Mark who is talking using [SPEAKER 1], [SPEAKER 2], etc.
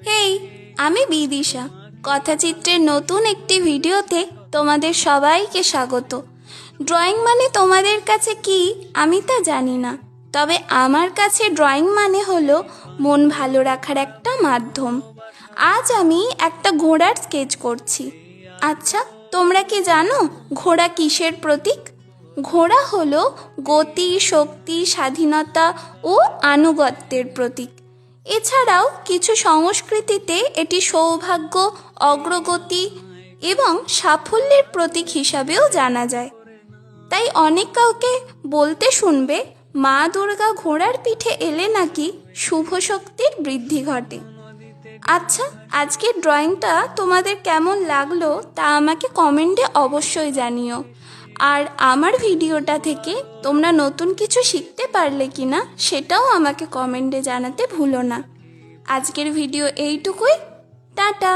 [SPEAKER 1] হেই, আমি বিদিশা। কথাচিত্রের নতুন একটি ভিডিওতে তোমাদের সবাইকে স্বাগত। ড্রয়িং মানে তোমাদের কাছে কি আমি তা জানি না, তবে আমার কাছে ড্রয়িং মানে হলো মন ভালো রাখার একটা মাধ্যম। আজ আমি একটা ঘোড়ার স্কেচ করছি। আচ্ছা, তোমরা কি জানো ঘোড়া কিসের প্রতীক? ঘোড়া হলো গতি, শক্তি, স্বাধীনতা ও আনুগত্যের প্রতীক। এছাড়াও কিছু সংস্কৃতিতে এটি সৌভাগ্য, অগ্রগতি এবং সাফল্যের প্রতীক হিসাবেও জানা যায়। তাই অনেক কাউকে বলতে শুনবে, মা দুর্গা ঘোড়ার পিঠে এলে নাকি শুভ শক্তির বৃদ্ধি ঘটে। আচ্ছা, আজকের ড্রয়িংটা তোমাদের কেমন লাগলো তা আমাকে কমেন্টে অবশ্যই জানিও। আর আমার ভিডিওটা থেকে তোমরা নতুন কিছু শিখতে পারলে কিনা সেটাও আমাকে কমেন্টে জানাতে ভুলো না। আজকের ভিডিও এইটুকুই। টাটা।